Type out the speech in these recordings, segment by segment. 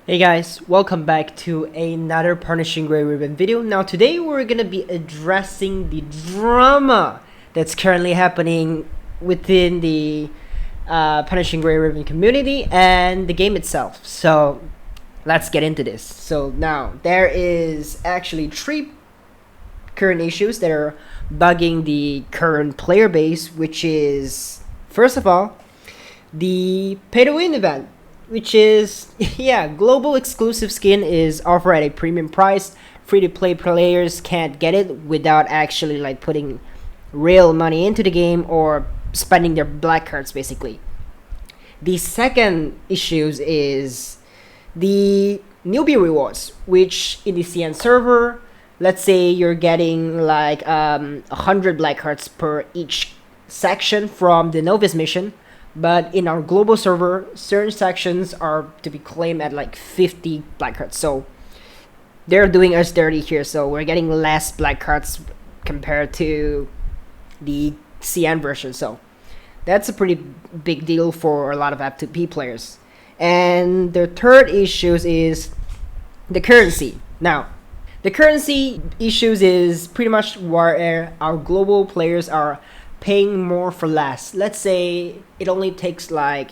Hey guys, welcome back to another Punishing Gray Ribbon video. Now today we're gonna be addressing the drama that's currently happening within the Punishing Gray Ribbon community and the game itself. So let's get into this. So now there is actually three current issues that are bugging the current player base, which is, first of all, the pay to win event, which is, global exclusive skin is offered at a premium price. Free-to-play players can't get it without actually putting real money into the game or spending their black cards basically. The second issue is the newbie rewards, which in the CN server, let's say you're getting 100 black cards per each section from the novice mission. But in our global server, certain sections are to be claimed at 50 black cards. So they're doing us dirty here. So we're getting less black cards compared to the CN version. So that's a pretty big deal for a lot of F2P players. And the third issue is the currency. Now, the currency issues is pretty much where our global players are paying more for less. Let's say it only takes $5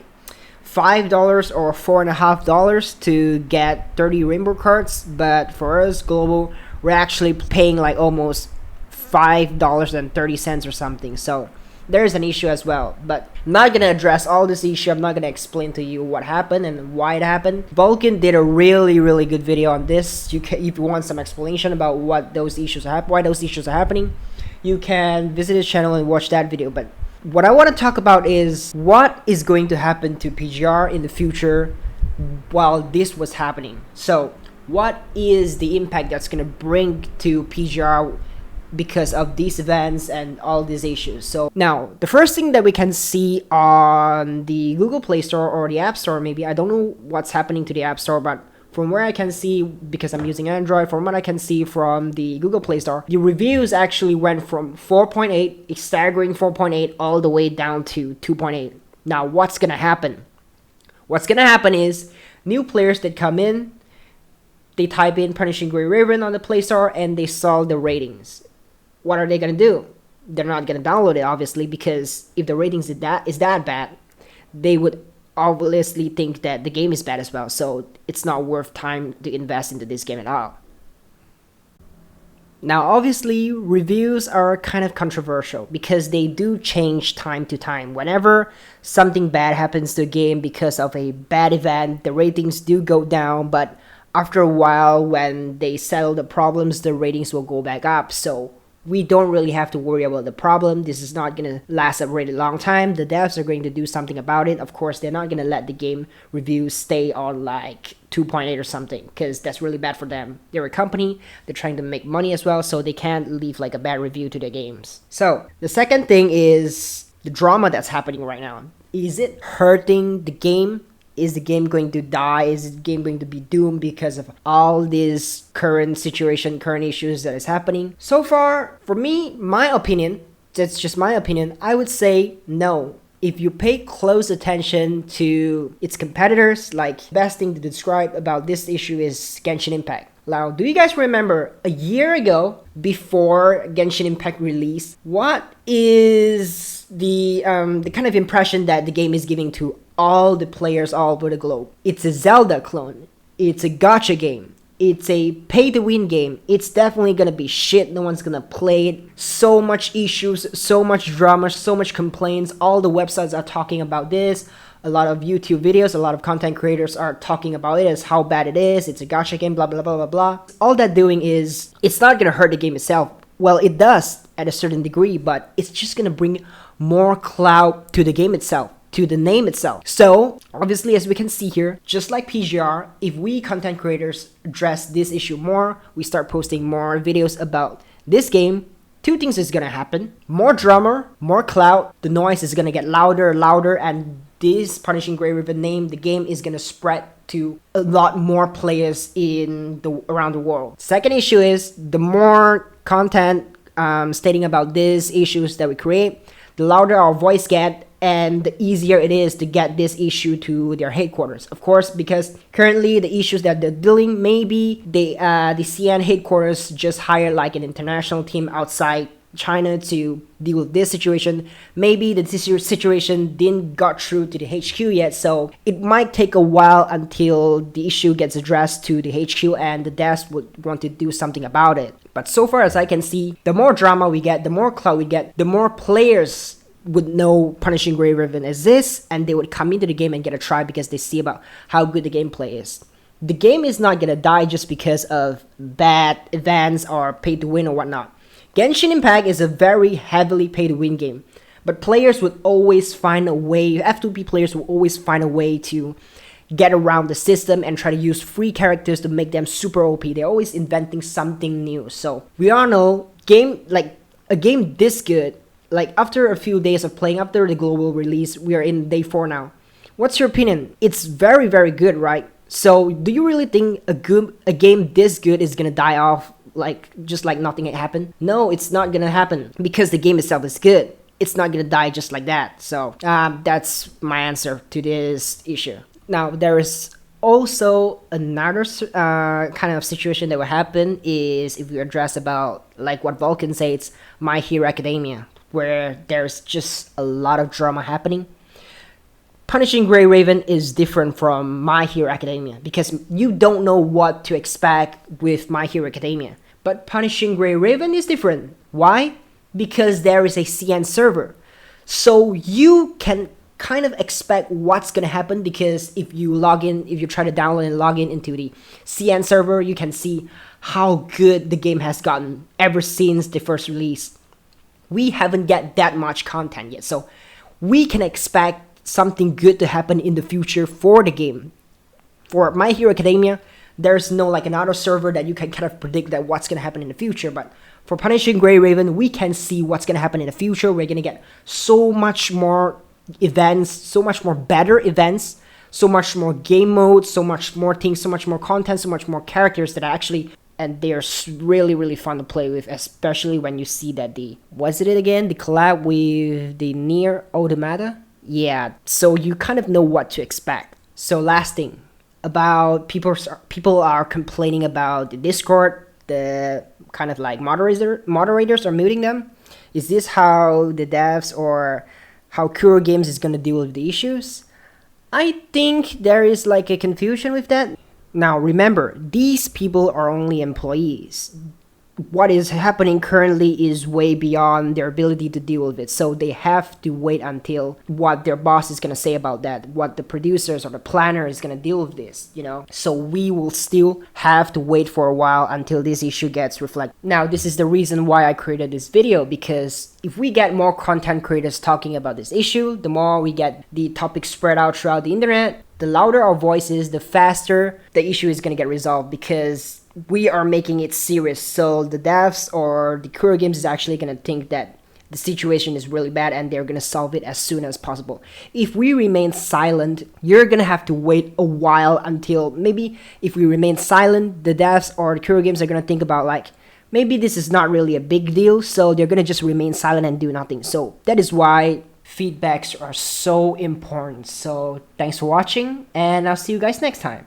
or $4.50 to get 30 rainbow cards, but for us global, we're actually paying almost $5.30 or something. So there's an issue as well, but I'm not gonna address all this issue. I'm not gonna explain to you what happened and why it happened. Vulcan did a really good video on this. If you want some explanation about what those issues are, why those issues are happening, you can visit his channel and watch that video. But what I want to talk about is what is going to happen to PGR in the future while this was happening. So what is the impact that's going to bring to PGR because of these events and all these issues? So now the first thing that we can see on the Google Play Store or the App Store, maybe, I don't know what's happening to the App Store, but from where I can see, because I'm using Android, from what I can see from the Google Play Store, the reviews actually went from 4.8, a staggering 4.8, all the way down to 2.8. Now, what's going to happen? What's going to happen is new players that come in, they type in Punishing Gray Ribbon on the Play Store, and they saw the ratings. What are they going to do? They're not going to download it, obviously, because if the ratings is that bad, they would obviously think that the game is bad as well, so it's not worth time to invest into this game at all. Now obviously reviews are kind of controversial because they do change time to time. Whenever something bad happens to a game because of a bad event, the ratings do go down, but after a while, when they settle the problems, the ratings will go back up. So we don't really have to worry about the problem. This is not going to last a really long time. The devs are going to do something about it. Of course, they're not going to let the game reviews stay on 2.8 or something, because that's really bad for them. They're a company. They're trying to make money as well, so they can't leave a bad review to their games. So the second thing is the drama that's happening right now. Is it hurting the game? Is the game going to die? Is the game going to be doomed because of all this current situation, current issues that is happening? So far, for me, my opinion, that's just my opinion, I would say no. If you pay close attention to its competitors, best thing to describe about this issue is Genshin Impact. Now, do you guys remember a year ago, before Genshin Impact release, what is the kind of impression that the game is giving to all the players all over the globe? It's a Zelda clone. It's a gacha game. It's a pay-to-win game. It's definitely gonna be shit. No one's gonna play it. So much issues, so much drama, so much complaints. All the websites are talking about this. A lot of YouTube videos, a lot of content creators are talking about it as how bad it is. It's a gacha game, blah, blah, blah, blah, blah. All that doing is, it's not gonna hurt the game itself. Well, it does at a certain degree, but it's just gonna bring more clout to the game itself, to the name itself. So obviously, as we can see here, just like PGR, if we content creators address this issue more, we start posting more videos about this game, two things is gonna happen. More drama, more clout, the noise is gonna get louder and louder, and this Punishing Gray Ribbon name, the game is gonna spread to a lot more players around the world. Second issue is, the more content stating about these issues that we create, the louder our voice get, and the easier it is to get this issue to their headquarters. Of course, because currently the issues that they're dealing, maybe the CN headquarters just hired like an international team outside China to deal with this situation. Maybe the situation didn't got through to the HQ yet, so it might take a while until the issue gets addressed to the HQ and the devs would want to do something about it. But so far as I can see, the more drama we get, the more clout we get, the more players would know Punishing Grey Raven exists, and they would come into the game and get a try because they see about how good the gameplay is. The game is not gonna die just because of bad events or pay to win or whatnot. Genshin Impact is a very heavily pay to win game, but players would always find a way, F2P players will always find a way to get around the system and try to use free characters to make them super OP. They're always inventing something new. So we all know a game this good, like after a few days of playing, after the global release, we are in day 4 now. What's your opinion? It's very, very good, right? So do you really think a game this good is gonna die off just like nothing had happened? No, it's not gonna happen because the game itself is good. It's not gonna die just like that. So that's my answer to this issue. Now there is also another kind of situation that will happen is if we address about like what Vulcan says, My Hero Academia, where there's just a lot of drama happening. Punishing Grey Raven is different from My Hero Academia because you don't know what to expect with My Hero Academia. But Punishing Grey Raven is different. Why? Because there is a CN server. So you can kind of expect what's gonna happen because if you try to download and log in into the CN server, you can see how good the game has gotten ever since the first release. We haven't get that much content yet, so we can expect something good to happen in the future for the game. For My Hero Academia, there's no like another server that you can kind of predict that what's gonna happen in the future, but for Punishing Grey Raven, we can see what's gonna happen in the future. We're gonna get so much more events, so much more better events, so much more game modes, so much more things, so much more content, so much more characters that are actually, and they're really, really fun to play with, especially when you see that the collab with the Nier Automata. Yeah, so you kind of know what to expect. So last thing about people are complaining about the Discord, the kind of like moderators are muting them. Is this how the devs or how Kuro Games is gonna deal with the issues? I think there is like a confusion with that. Now remember, these people are only employees. What is happening currently is way beyond their ability to deal with it, so they have to wait until what their boss is gonna say about that, what the producers or the planner is gonna deal with this, you know. So we will still have to wait for a while until this issue gets reflected. Now this is the reason why I created this video, because if we get more content creators talking about this issue, the more we get the topic spread out throughout the internet, the louder our voice is, the faster the issue is gonna get resolved, because we are making it serious. So the devs or the Kuro Games is actually gonna think that the situation is really bad and they're gonna solve it as soon as possible. If we remain silent, you're gonna have to wait a while until maybe if we remain silent, the devs or the Kuro Games are gonna think about like, maybe this is not really a big deal, so they're gonna just remain silent and do nothing. So that is why feedbacks are so important. So thanks for watching, and I'll see you guys next time.